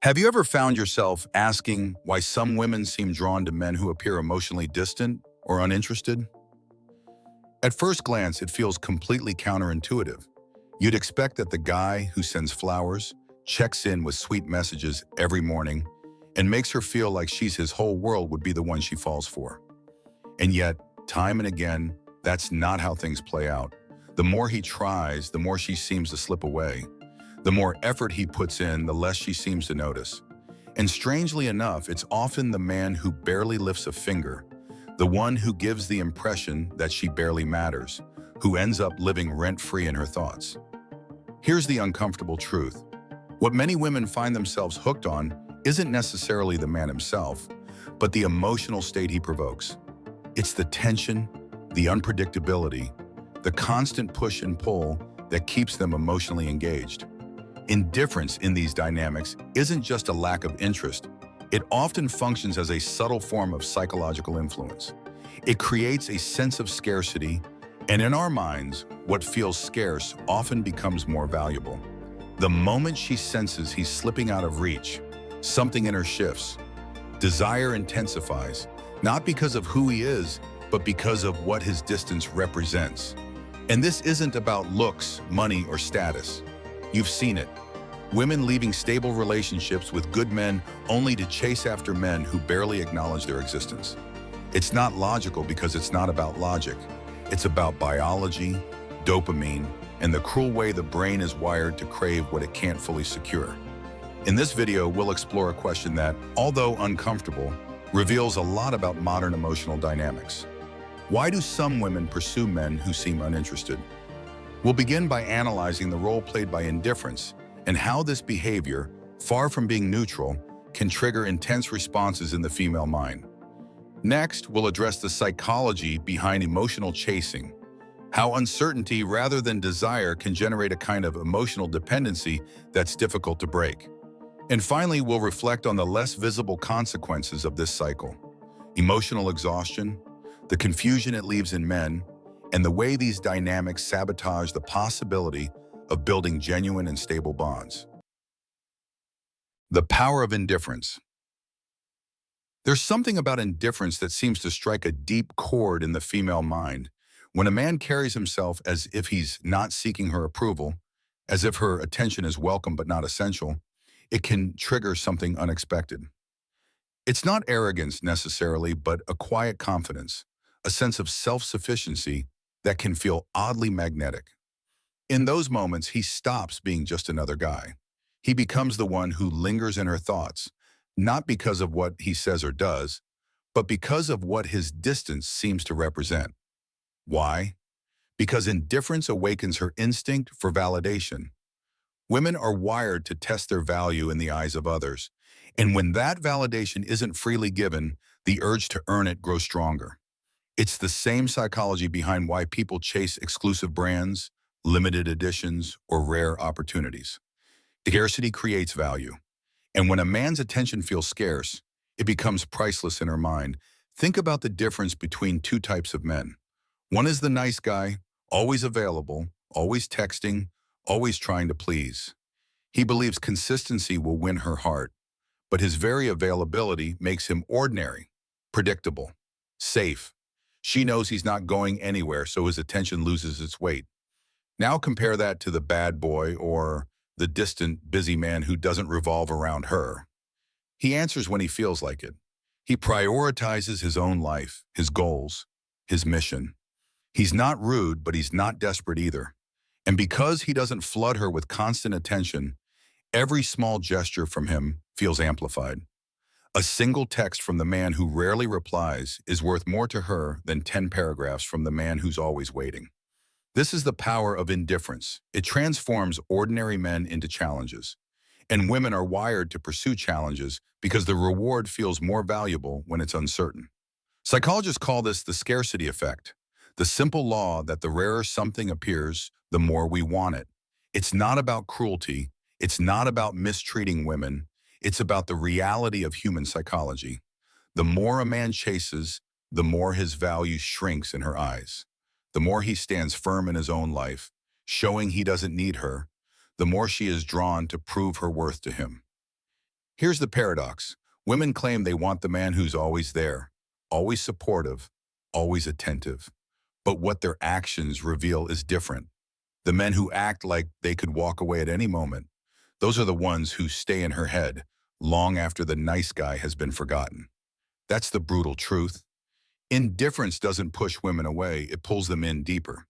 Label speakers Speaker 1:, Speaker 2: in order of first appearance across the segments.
Speaker 1: Have you ever found yourself asking why some women seem drawn to men who appear emotionally distant or uninterested? At first glance, it feels completely counterintuitive. You'd expect that the guy who sends flowers, checks in with sweet messages every morning, and makes her feel like she's his whole world would be the one she falls for. And yet, time and again, that's not how things play out. The more he tries, the more she seems to slip away. The more effort he puts in, the less she seems to notice. And strangely enough, it's often the man who barely lifts a finger, the one who gives the impression that she barely matters, who ends up living rent-free in her thoughts. Here's the uncomfortable truth. What many women find themselves hooked on isn't necessarily the man himself, but the emotional state he provokes. It's the tension, the unpredictability, the constant push and pull that keeps them emotionally engaged. Indifference in these dynamics isn't just a lack of interest. It often functions as a subtle form of psychological influence. It creates a sense of scarcity, and in our minds, what feels scarce often becomes more valuable. The moment she senses he's slipping out of reach, something in her shifts. Desire intensifies, not because of who he is, but because of what his distance represents. And this isn't about looks, money, or status. You've seen it. Women leaving stable relationships with good men only to chase after men who barely acknowledge their existence. It's not logical because it's not about logic. It's about biology, dopamine, and the cruel way the brain is wired to crave what it can't fully secure. In this video, we'll explore a question that, although uncomfortable, reveals a lot about modern emotional dynamics. Why do some women pursue men who seem uninterested? We'll begin by analyzing the role played by indifference and how this behavior, far from being neutral, can trigger intense responses in the female mind. Next, we'll address the psychology behind emotional chasing, how uncertainty rather than desire can generate a kind of emotional dependency that's difficult to break. And finally, we'll reflect on the less visible consequences of this cycle: emotional exhaustion, the confusion it leaves in men, and the way these dynamics sabotage the possibility of building genuine and stable bonds. The power of indifference. There's something about indifference that seems to strike a deep chord in the female mind. When a man carries himself as if he's not seeking her approval, as if her attention is welcome but not essential, it can trigger something unexpected. It's not arrogance necessarily, but a quiet confidence, a sense of self-sufficiency that can feel oddly magnetic. In those moments, he stops being just another guy. He becomes the one who lingers in her thoughts, not because of what he says or does, but because of what his distance seems to represent. Why? Because indifference awakens her instinct for validation. Women are wired to test their value in the eyes of others, and when that validation isn't freely given, the urge to earn it grows stronger. It's the same psychology behind why people chase exclusive brands, limited editions, or rare opportunities. Scarcity creates value. And when a man's attention feels scarce, it becomes priceless in her mind. Think about the difference between two types of men. One is the nice guy, always available, always texting, always trying to please. He believes consistency will win her heart, but his very availability makes him ordinary, predictable, safe. She knows he's not going anywhere, so his attention loses its weight. Now compare that to the bad boy or the distant, busy man who doesn't revolve around her. He answers when he feels like it. He prioritizes his own life, his goals, his mission. He's not rude, but he's not desperate either. And because he doesn't flood her with constant attention, every small gesture from him feels amplified. A single text from the man who rarely replies is worth more to her than 10 paragraphs from the man who's always waiting. This is the power of indifference. It transforms ordinary men into challenges. And women are wired to pursue challenges because the reward feels more valuable when it's uncertain. Psychologists call this the scarcity effect, the simple law that the rarer something appears, the more we want it. It's not about cruelty. It's not about mistreating women. It's about the reality of human psychology. The more a man chases, the more his value shrinks in her eyes. The more he stands firm in his own life, showing he doesn't need her, the more she is drawn to prove her worth to him. Here's the paradox. Women claim they want the man who's always there, always supportive, always attentive. But what their actions reveal is different. The men who act like they could walk away at any moment, those are the ones who stay in her head long after the nice guy has been forgotten. That's the brutal truth. Indifference doesn't push women away, it pulls them in deeper.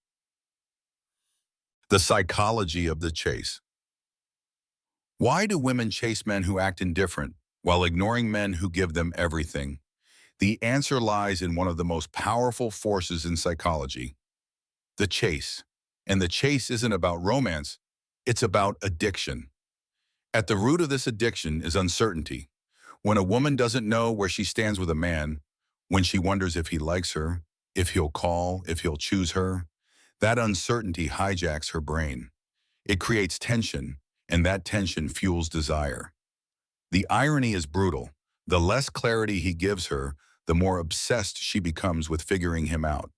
Speaker 1: The psychology of the chase. Why do women chase men who act indifferent while ignoring men who give them everything? The answer lies in one of the most powerful forces in psychology, the chase. And the chase isn't about romance, it's about addiction. At the root of this addiction is uncertainty. When a woman doesn't know where she stands with a man, when she wonders if he likes her, if he'll call, if he'll choose her, that uncertainty hijacks her brain. It creates tension, and that tension fuels desire. The irony is brutal. The less clarity he gives her, the more obsessed she becomes with figuring him out.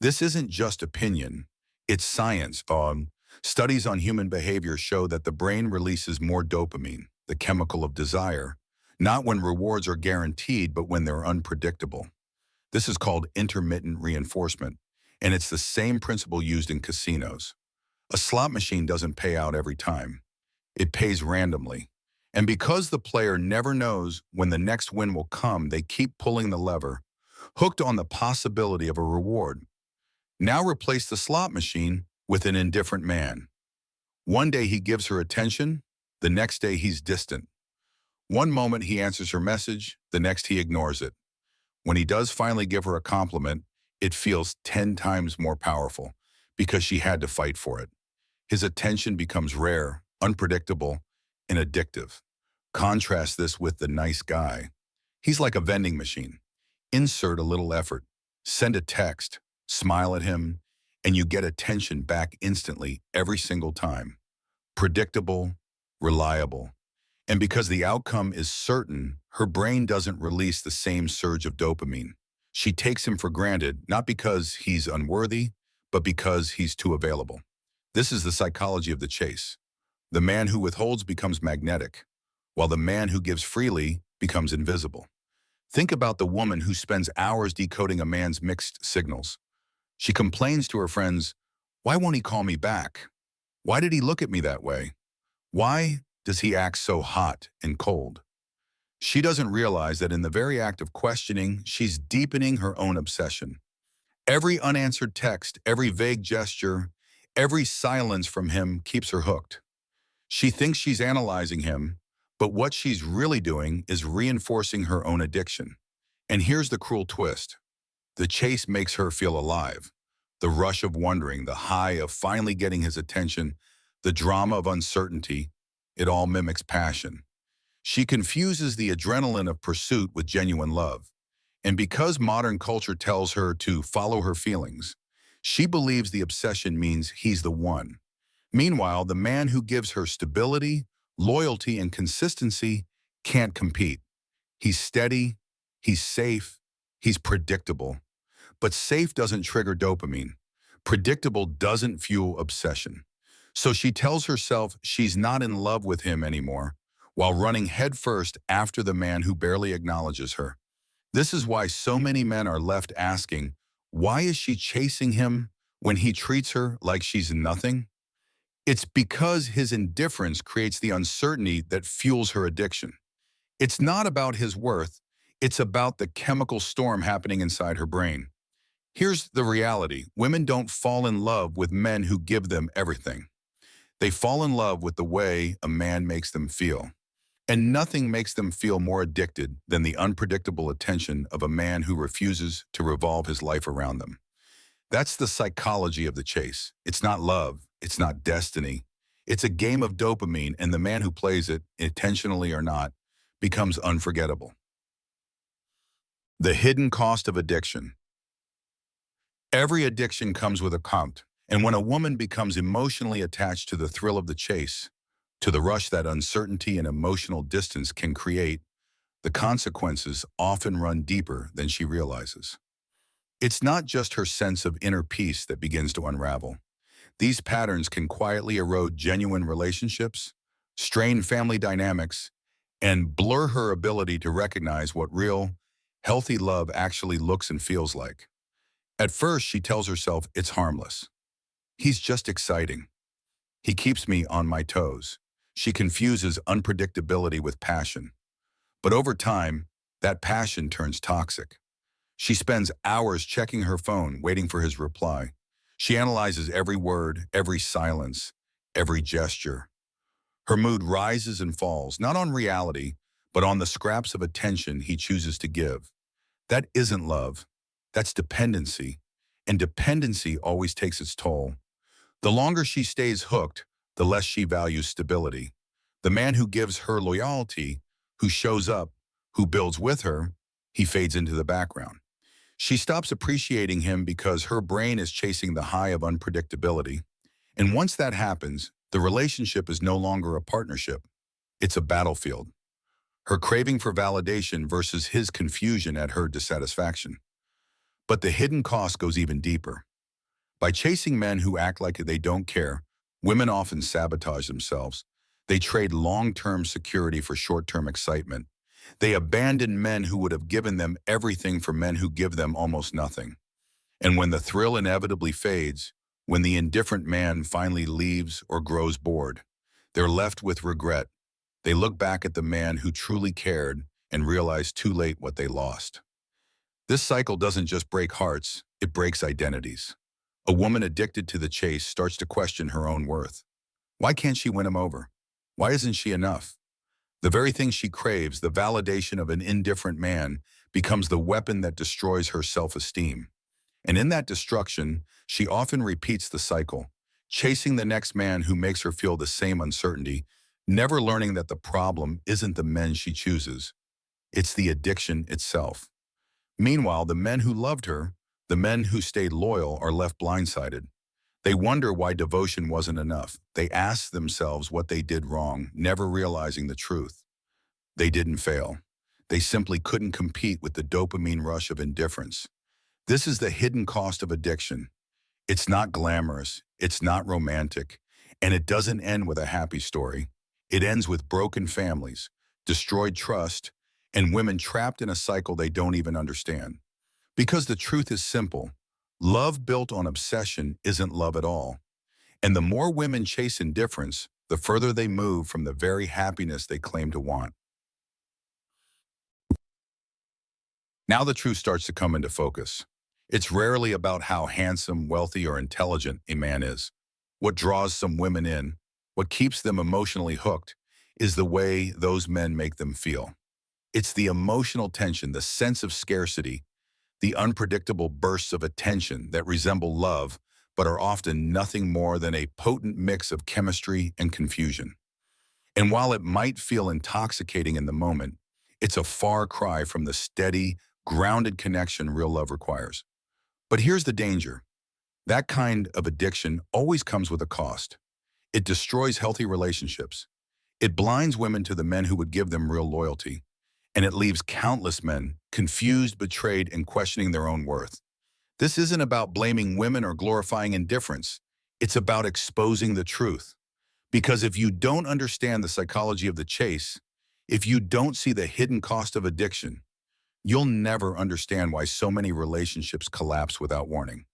Speaker 1: This isn't just opinion, it's science. Studies on human behavior show that the brain releases more dopamine, the chemical of desire, not when rewards are guaranteed, but when they're unpredictable. This is called intermittent reinforcement, and it's the same principle used in casinos. A slot machine doesn't pay out every time. It pays randomly. And because the player never knows when the next win will come, they keep pulling the lever, hooked on the possibility of a reward. Now replace the slot machine with an indifferent man. One day he gives her attention, the next day he's distant. One moment he answers her message, the next he ignores it. When he does finally give her a compliment, it feels 10 times more powerful because she had to fight for it. His attention becomes rare, unpredictable, and addictive. Contrast this with the nice guy. He's like a vending machine. Insert a little effort, send a text, smile at him, and you get attention back instantly every single time. Predictable, reliable. And because the outcome is certain, her brain doesn't release the same surge of dopamine. She takes him for granted, not because he's unworthy, but because he's too available. This is the psychology of the chase. The man who withholds becomes magnetic, while the man who gives freely becomes invisible. Think about the woman who spends hours decoding a man's mixed signals. She complains to her friends, "Why won't he call me back? Why did he look at me that way? Why does he act so hot and cold?" She doesn't realize that in the very act of questioning, she's deepening her own obsession. Every unanswered text, every vague gesture, every silence from him keeps her hooked. She thinks she's analyzing him, but what she's really doing is reinforcing her own addiction. And here's the cruel twist. The chase makes her feel alive. The rush of wondering, the high of finally getting his attention, the drama of uncertainty, it all mimics passion. She confuses the adrenaline of pursuit with genuine love. And because modern culture tells her to follow her feelings, she believes the obsession means he's the one. Meanwhile, the man who gives her stability, loyalty, and consistency can't compete. He's steady, he's safe, he's predictable. But safe doesn't trigger dopamine. Predictable doesn't fuel obsession. So she tells herself she's not in love with him anymore, while running headfirst after the man who barely acknowledges her. This is why so many men are left asking, why is she chasing him when he treats her like she's nothing? It's because his indifference creates the uncertainty that fuels her addiction. It's not about his worth, it's about the chemical storm happening inside her brain. Here's the reality. Women don't fall in love with men who give them everything. They fall in love with the way a man makes them feel. And nothing makes them feel more addicted than the unpredictable attention of a man who refuses to revolve his life around them. That's the psychology of the chase. It's not love. It's not destiny. It's a game of dopamine, and the man who plays it, intentionally or not, becomes unforgettable. The hidden cost of addiction. Every addiction comes with a cost, and when a woman becomes emotionally attached to the thrill of the chase, to the rush that uncertainty and emotional distance can create, the consequences often run deeper than she realizes. It's not just her sense of inner peace that begins to unravel. These patterns can quietly erode genuine relationships, strain family dynamics, and blur her ability to recognize what real, healthy love actually looks and feels like. At first, she tells herself it's harmless. He's just exciting. He keeps me on my toes. She confuses unpredictability with passion. But over time, that passion turns toxic. She spends hours checking her phone, waiting for his reply. She analyzes every word, every silence, every gesture. Her mood rises and falls, not on reality, but on the scraps of attention he chooses to give. That isn't love. That's dependency. And dependency always takes its toll. The longer she stays hooked, the less she values stability. The man who gives her loyalty, who shows up, who builds with her, he fades into the background. She stops appreciating him because her brain is chasing the high of unpredictability. And once that happens, the relationship is no longer a partnership. It's a battlefield. Her craving for validation versus his confusion at her dissatisfaction. But the hidden cost goes even deeper. By chasing men who act like they don't care, women often sabotage themselves. They trade long-term security for short-term excitement. They abandon men who would have given them everything for men who give them almost nothing. And when the thrill inevitably fades, when the indifferent man finally leaves or grows bored, they're left with regret. They look back at the man who truly cared and realize too late what they lost. This cycle doesn't just break hearts, it breaks identities. A woman addicted to the chase starts to question her own worth. Why can't she win him over? Why isn't she enough? The very thing she craves, the validation of an indifferent man, becomes the weapon that destroys her self-esteem. And in that destruction, she often repeats the cycle, chasing the next man who makes her feel the same uncertainty, never learning that the problem isn't the men she chooses. It's the addiction itself. Meanwhile, the men who loved her, the men who stayed loyal, are left blindsided. They wonder why devotion wasn't enough. They ask themselves what they did wrong, never realizing the truth. They didn't fail. They simply couldn't compete with the dopamine rush of indifference. This is the hidden cost of addiction. It's not glamorous, it's not romantic, and it doesn't end with a happy story. It ends with broken families, destroyed trust, and women trapped in a cycle they don't even understand. Because the truth is simple. Love built on obsession isn't love at all. And the more women chase indifference, the further they move from the very happiness they claim to want. Now the truth starts to come into focus. It's rarely about how handsome, wealthy, or intelligent a man is. What draws some women in, what keeps them emotionally hooked, is the way those men make them feel. It's the emotional tension, the sense of scarcity, the unpredictable bursts of attention that resemble love, but are often nothing more than a potent mix of chemistry and confusion. And while it might feel intoxicating in the moment, it's a far cry from the steady, grounded connection real love requires. But here's the danger. That kind of addiction always comes with a cost. It destroys healthy relationships. It blinds women to the men who would give them real loyalty. And it leaves countless men confused, betrayed, and questioning their own worth. This isn't about blaming women or glorifying indifference. It's about exposing the truth. Because if you don't understand the psychology of the chase, if you don't see the hidden cost of addiction, you'll never understand why so many relationships collapse without warning.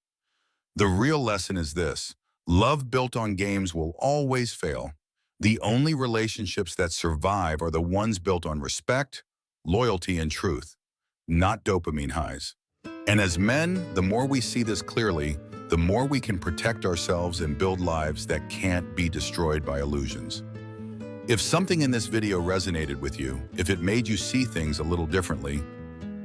Speaker 1: The real lesson is this: love built on games will always fail. The only relationships that survive are the ones built on respect, loyalty, and truth, not dopamine highs. And as men, the more we see this clearly, the more we can protect ourselves and build lives that can't be destroyed by illusions. If something in this video resonated with you, if it made you see things a little differently,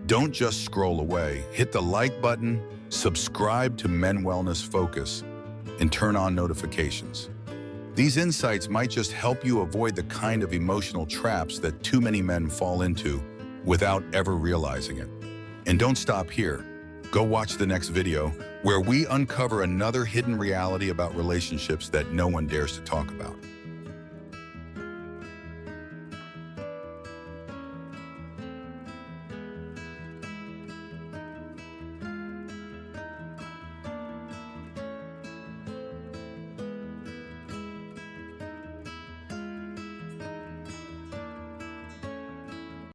Speaker 1: don't just scroll away. Hit the like button, subscribe to Men Wellness Focus, and turn on notifications. These insights might just help you avoid the kind of emotional traps that too many men fall into without ever realizing it. And don't stop here. Go watch the next video where we uncover another hidden reality about relationships that no one dares to talk about.